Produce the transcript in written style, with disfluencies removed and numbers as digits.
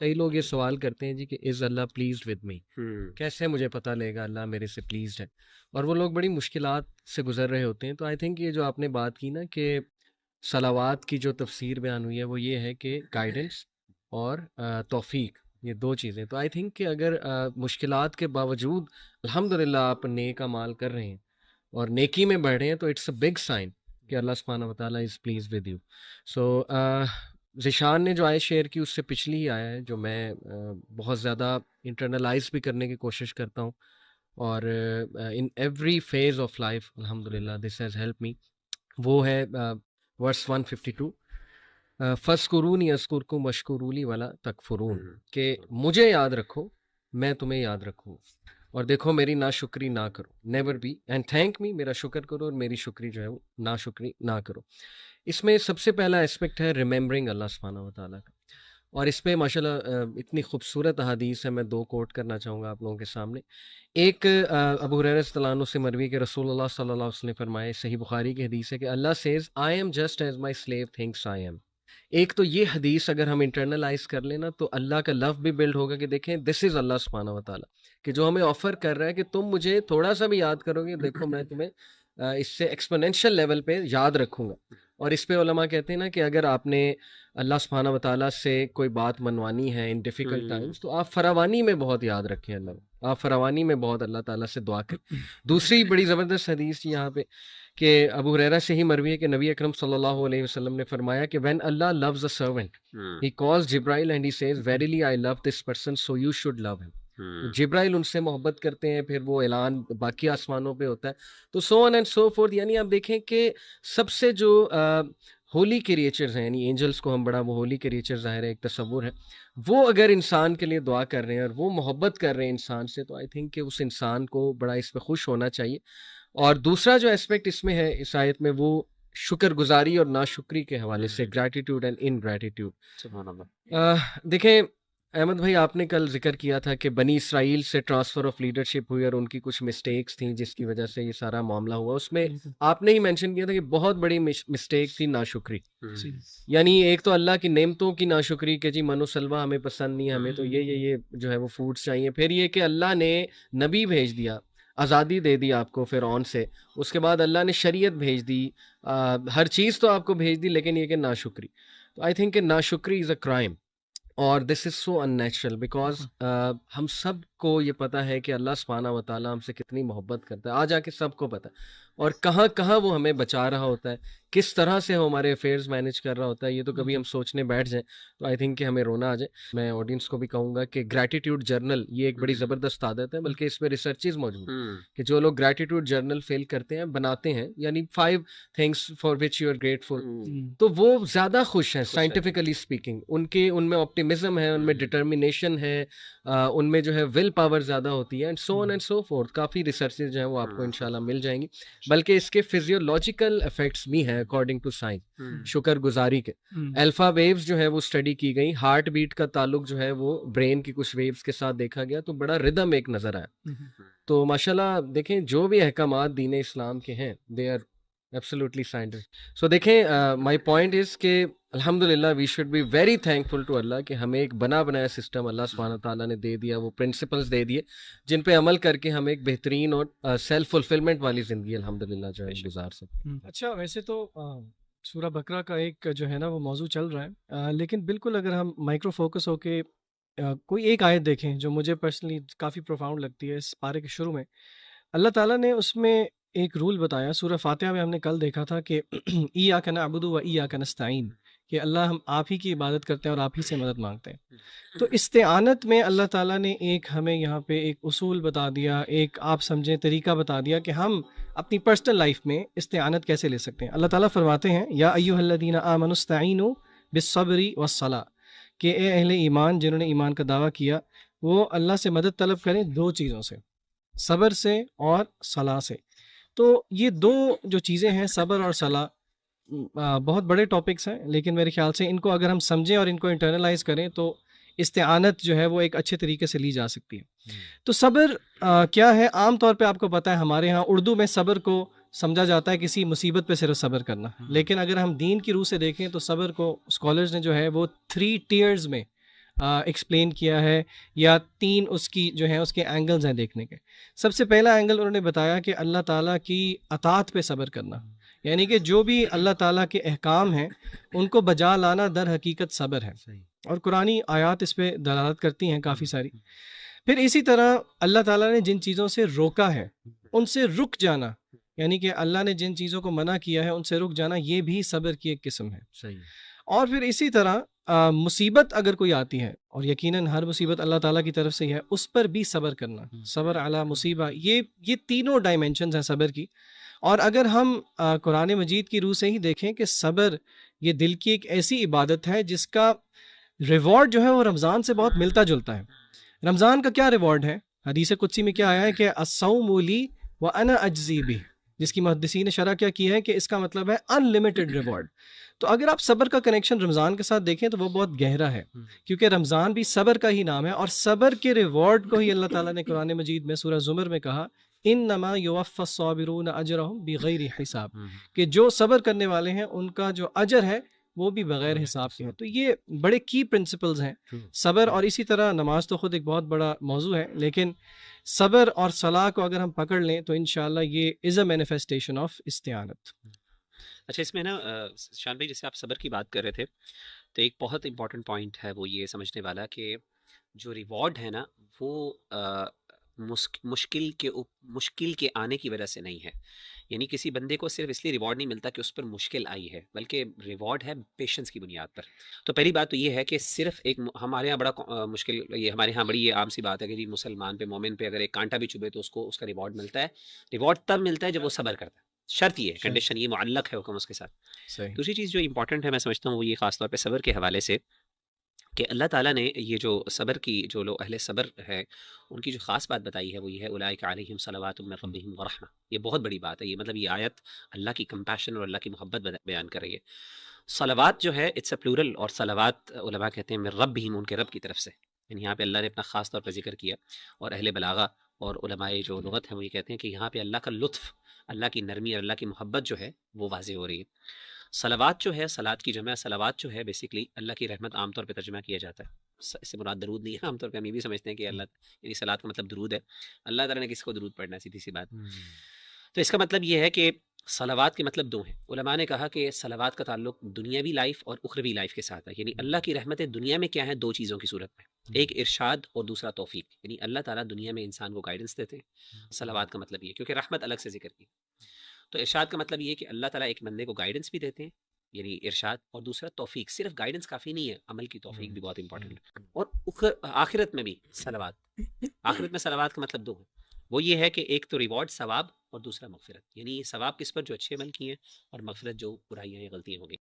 کئی لوگ یہ سوال کرتے ہیں جی کہ از اللہ پلیزڈ ود می، کیسے مجھے پتہ لے گا اللہ میرے سے پلیزڈ ہے، اور وہ لوگ بڑی مشکلات سے گزر رہے ہوتے ہیں. تو آئی تھنک یہ جو آپ نے بات کی نا کہ صلوات کی جو تفسیر بیان ہوئی ہے وہ یہ ہے کہ گائیڈنس اور توفیق، یہ دو چیزیں. تو آئی تھنک کہ اگر مشکلات کے باوجود الحمدللہ آپ نیک اعمال کر رہے ہیں اور نیکی میں بڑھ رہے ہیں تو اٹس اے بگ سائن کہ اللہ سبحانہ و تعالیٰ از پلیز ود یو. سو ذیشان نے جو آیت شیئر کی اس سے پچھلی ہی آیا ہے جو میں بہت زیادہ انٹرنلائز بھی کرنے کی کوشش کرتا ہوں، اور in every phase of life الحمدللہ دس ہیز ہیلپ می. وہ ہے ورس 152، فَاذْكُرُونِی اذْکُرْکُم واشکروا لی ولا تکفرون، کہ مجھے یاد رکھو میں تمہیں یاد رکھوں اور دیکھو میری ناشکری نہ کرو. Never be and thank me, میرا شکر کرو اور میری شکری جو ہے وہ ناشکری نہ کرو. اس میں سب سے پہلا اسپیکٹ ہے ریممبرنگ اللہ سبحانہ و تعالیٰ کا، اور اس پہ ماشاءاللہ اتنی خوبصورت احادیث ہے، میں دو کوٹ کرنا چاہوں گا آپ لوگوں کے سامنے. ایک ابو ہریرہ رضی اللہ عنہ سے مروی کہ رسول اللہ صلی اللہ علیہ وسلم نے فرمائے، صحیح بخاری کی حدیث ہے کہ Allah says I am just as my slave thanks I am. ایک تو یہ حدیث اگر ہم انٹرنلائز کر لینا تو اللہ کا لو بھی بلڈ ہوگا کہ دیکھیں دس از اللہ سبحانہ و تعالیٰ، کہ جو ہمیں آفر کر رہا ہے کہ تم مجھے تھوڑا سا بھی یاد کرو گے، دیکھو میں تمہیں اس سے ایکسپونینشیل لیول پہ یاد رکھوں گا. اور اس پہ علماء کہتے ہیں نا کہ اگر آپ نے اللہ سبحانہ و تعالیٰ سے کوئی بات منوانی ہے ان ڈیفیکلٹ ٹائمس تو آپ فراوانی میں بہت یاد رکھیں اللہ، آپ فراوانی میں بہت اللہ تعالیٰ سے دعا کریں. دوسری بڑی زبردست حدیث یہاں پہ کہ ابو ہریرہ سے ہی مروی ہے کہ نبی اکرم صلی اللہ علیہ وسلم نے فرمایا کہ when Allah loves a servant he calls Jibril and he says verily I love this person so you should love him. جبرائیل ان سے محبت کرتے ہیں، پھر وہ اعلان باقی آسمانوں پہ ہوتا ہے، تو so on and so forth. یعنی آپ دیکھیں کہ سب سے جو ہولی کریچرز ہیں، یعنی اینجلس کو ہم بڑا وہ ہولی کریچر ظاہر ہے ایک تصور ہے، وہ اگر انسان کے لیے دعا کر رہے ہیں اور وہ محبت کر رہے ہیں انسان سے، تو آئی تھنک کہ اس انسان کو بڑا اس پہ خوش ہونا چاہیے. اور دوسرا جو اسپیکٹ اس میں ہے اس آیت میں وہ شکر گزاری اور ناشکری کے حوالے سے، گریٹیٹیوڈ اینڈ انگریٹیٹیوڈ. سبحان اللہ. دیکھیں احمد بھائی آپ نے کل ذکر کیا تھا کہ بنی اسرائیل سے ٹرانسفر آف لیڈرشپ ہوئی اور ان کی کچھ مسٹیکس تھیں جس کی وجہ سے یہ سارا معاملہ ہوا. اس میں آپ نے ہی مینشن کیا تھا کہ بہت بڑی مسٹیک تھی ناشکری. یعنی ایک تو اللہ کی نعمتوں کی ناشکری کہ جی من و سلوہ ہمیں پسند نہیں، ہمیں تو یہ جو ہے وہ فوڈس چاہیے. پھر یہ کہ اللہ نے نبی بھیج دیا، آزادی دے دی آپ کو فرعون سے، اس کے بعد اللہ نے شریعت بھیج دی، ہر چیز تو آپ کو بھیج دی، لیکن یہ کہ ناشکری. تو آئی تھنک کہ ناشکری از اے کرائم، اور دس از سو ان نیچرل بیکاز ہم سب کو یہ پتہ ہے کہ اللہ سبحانہ و تعالیٰ ہم سے کتنی محبت کرتا ہے، آ کے سب کو پتہ ہے، اور کہاں کہاں وہ ہمیں بچا رہا ہوتا ہے، کس طرح سے وہ ہمارے افیئرز مینیج کر رہا ہوتا ہے. یہ تو کبھی ہم سوچنے بیٹھ جائیں تو آئی تھنک کہ ہمیں رونا آ جائے. میں آڈینس کو بھی کہوں گا کہ گریٹیٹیوڈ جرنل یہ ایک بڑی زبردست عادت ہے، بلکہ اس میں ریسرچز موجود ہیں کہ جو لوگ گریٹیٹیوڈ جرنل فیل کرتے ہیں، بناتے ہیں، یعنی 5 things for which you are grateful, تو وہ زیادہ خوش ہیں سائنٹیفکلی اسپیکنگ. ان میں آپٹیمزم ہے، ان میں ڈٹرمینیشن ہے، ان میں جو ہے ول پاور زیادہ ہوتی ہے، and so on and so forth. Coffee researches جو ہیں وہ آپ کو انشاءاللہ مل جائیں گی، بلکہ اس کے فزیولوجیکل افیکٹس بھی ہیں اکارڈنگ ٹو سائنس. شکر گزاری کے الفا ویوز جو ہے وہ اسٹڈی کی گئی، ہارٹ بیٹ کا تعلق جو ہے وہ برین کی کچھ ویوز کے ساتھ دیکھا گیا، تو بڑا ردم ایک نظر آیا. تو ماشاءاللہ دیکھیں جو بھی احکامات دین اسلام کے ہیں they are absolutely scientific. So دیکھیں مائی پوائنٹ از کہ الحمدللہ we should be very thankful to Allah کہ ہمیں ایک بنا بنایا سسٹم اللہ سبحانہ تعالیٰ نے دے دیا، وہ پرنسپلز دے دیے جن پہ عمل کر کے ہم ایک بہترین اور سیلف فلفلمنٹ والی زندگی الحمدللہ جو ہے گزار سکتے. اچھا، ویسے تو سورہ بقرہ کا ایک جو ہے نا وہ موضوع چل رہا ہے، لیکن بالکل اگر ہم مائکرو فوکس ہو کے کوئی ایک آیت دیکھیں جو مجھے پرسنلی کافی پروفاؤنڈ لگتی ہے. اس پارے کے شروع میں اللہ تعالیٰ نے اس میں ایک رول بتایا. سورہ فاتحہ میں ہم نے کل دیکھا تھا کہ ایاک نعبد و ایاک نستعین، کہ اللہ ہم آپ ہی کی عبادت کرتے ہیں اور آپ ہی سے مدد مانگتے ہیں. تو استعانت میں اللہ تعالیٰ نے ایک ہمیں یہاں پہ ایک اصول بتا دیا، ایک آپ سمجھیں طریقہ بتا دیا کہ ہم اپنی پرسنل لائف میں استعانت کیسے لے سکتے ہیں. اللہ تعالیٰ فرماتے ہیں یا ایھا الذین آمنوا استعینوا بالصبر والصلاۃ، کہ اے اہل ایمان جنہوں نے ایمان کا دعویٰ کیا وہ اللہ سے مدد طلب کریں 2 چیزوں سے، صبر سے اور صلاح سے. تو یہ 2 جو چیزیں ہیں صبر اور صلاح بہت بڑے ٹاپکس ہیں، لیکن میرے خیال سے ان کو اگر ہم سمجھیں اور ان کو انٹرنلائز کریں تو استعانت جو ہے وہ ایک اچھے طریقے سے لی جا سکتی ہے. تو صبر کیا ہے؟ عام طور پہ آپ کو پتہ ہے ہمارے ہاں اردو میں صبر کو سمجھا جاتا ہے کسی مصیبت پہ صرف صبر کرنا، لیکن اگر ہم دین کی روح سے دیکھیں تو صبر کو اسکالرز نے جو ہے وہ 3 ٹیئرز میں ایکسپلین کیا ہے، یا 3 اس کی جو ہیں اس کے اینگلز ہیں دیکھنے کے۔ سب سے پہلا اینگل انہوں نے بتایا کہ اللہ تعالیٰ کی اطاعت پہ صبر کرنا، یعنی کہ جو بھی اللہ تعالیٰ کے احکام ہیں ان کو بجا لانا در حقیقت صبر ہے، اور قرآنی آیات اس پہ دلالت کرتی ہیں کافی ساری۔ پھر اسی طرح اللہ تعالیٰ نے جن چیزوں سے روکا ہے ان سے رک جانا، یعنی کہ اللہ نے جن چیزوں کو منع کیا ہے ان سے رک جانا، یہ بھی صبر کی ایک قسم ہے۔ صحیح۔ اور پھر اسی طرح مصیبت اگر کوئی آتی ہے، اور یقیناً ہر مصیبت اللہ تعالیٰ کی طرف سے ہی ہے، اس پر بھی صبر کرنا، صبر علی مصیبہ، یہ تینوں ڈائمینشنز ہیں صبر کی۔ اور اگر ہم قرآن مجید کی روح سے ہی دیکھیں کہ صبر یہ دل کی ایک ایسی عبادت ہے جس کا ریوارڈ جو ہے وہ رمضان سے بہت ملتا جلتا ہے۔ رمضان کا کیا ریوارڈ ہے؟ حدیث قدسی میں کیا آیا ہے کہ الصوم لی وانا اجزی بہ، جس کی محدثین نے شرح کیا کی ہے کہ اس کا مطلب ہے ان لمیٹڈ ریوارڈ۔ تو اگر آپ صبر کا کنیکشن رمضان کے ساتھ دیکھیں تو وہ بہت گہرا ہے، کیونکہ رمضان بھی صبر کا ہی نام ہے، اور صبر کے ریوارڈ کو ہی اللہ تعالیٰ نے قرآن مجید میں سورہ زمر میں کہا انما یوفی الصابرون اجرهم بغیر حساب، کہ جو صبر کرنے والے ہیں ان کا جو اجر ہے وہ بھی بغیر حساب کے ہے۔ تو یہ بڑے کی پرنسپلز ہیں صبر، اور اسی طرح نماز تو خود ایک بہت بڑا موضوع ہے، لیکن صبر اور صلاح کو اگر ہم پکڑ لیں تو انشاءاللہ یہ از اے مینیفیسٹیشن آف استعانت۔ اچھا، اس میں نا شان بھائی جیسے آپ صبر کی بات کر رہے تھے تو ایک بہت امپورٹنٹ پوائنٹ ہے وہ یہ سمجھنے والا کہ جو ریوارڈ ہے نا وہ مشکل کے آنے کی وجہ سے نہیں ہے، یعنی کسی بندے کو صرف اس لیے ریوارڈ نہیں ملتا کہ اس پر مشکل آئی ہے، بلکہ ریوارڈ ہے پیشنس کی بنیاد پر۔ تو پہلی بات تو یہ ہے کہ صرف ایک ہمارے ہاں بڑا مشکل، یہ ہمارے ہاں بڑی یہ عام سی بات ہے کہ جی مسلمان پہ مومن پہ اگر ایک کانٹا بھی چبھے تو اس کو اس کا ریوارڈ ملتا ہے۔ ریوارڈ تب ملتا ہے جب وہ صبر کرتا ہے، شرط یہ ہے، کنڈیشن یہ معلق ہے حکم اس کے ساتھ۔ دوسری چیز جو امپورٹنٹ ہے میں سمجھتا ہوں وہ یہ خاص طور پہ صبر کے حوالے سے کہ اللہ تعالیٰ نے یہ جو صبر کی جو لوگ اہل صبر ہے ان کی جو خاص بات بتائی ہے وہ یہ ہے اولئک علیہم صلوات من ربہم ورحمہ۔ یہ بہت بڑی بات ہے، یہ مطلب یہ آیت اللہ کی کمپیشن اور اللہ کی محبت بیان کر رہی ہے۔ صلوات جو ہے اٹس اے پلورل، اور صلوات علماء کہتے ہیں من ربہم، ان کے رب کی طرف سے، یعنی یہاں پہ اللہ نے اپنا خاص طور پہ ذکر کیا، اور اہل بلاغہ اور علماء جو لغت ہیں وہ یہ کہتے ہیں کہ یہاں پہ اللہ کا لطف، اللہ کی نرمی اور اللہ کی محبت جو ہے وہ واضح ہو رہی ہے۔ صلوات جو ہے، صلات کی جمع صلوات جو ہے بیسیکلی اللہ کی رحمت عام طور پہ ترجمہ کیا جاتا ہے، اس سے مراد درود نہیں ہے۔ عام طور پہ ہم یہ بھی سمجھتے ہیں کہ اللہ یعنی صلات کا مطلب درود ہے، اللہ تعالیٰ نے کس کو درود پڑھنا ہے، سیدھی سی بات۔ تو اس کا مطلب یہ ہے کہ صلوات کے مطلب 2 ہیں۔ علماء نے کہا کہ صلوات کا تعلق دنیاوی لائف اور اخروی لائف کے ساتھ ہے، یعنی اللہ کی رحمتیں دنیا میں کیا ہیں، 2 چیزوں کی صورت میں، ایک ارشاد اور دوسرا توفیق، یعنی اللہ تعالیٰ دنیا میں انسان کو گائیڈنس دیتے ہیں۔ صلوات کا مطلب یہ، کیونکہ رحمت الگ سے ذکر کی، تو ارشاد کا مطلب یہ ہے کہ اللہ تعالیٰ ایک بندے کو گائیڈنس بھی دیتے ہیں، یعنی ارشاد، اور دوسرا توفیق۔ صرف گائیڈنس کافی نہیں ہے، عمل کی توفیق بھی بہت امپورٹنٹ ہے۔ اور آخرت میں بھی صلوات، آخرت میں صلوات کا مطلب 2 ہے، وہ یہ ہے کہ ایک تو ریوارڈ ثواب، اور دوسرا مغفرت، یعنی ثواب کس پر، جو اچھے عمل کیے ہیں، اور مغفرت جو برائیاں یا غلطیاں ہو گئی۔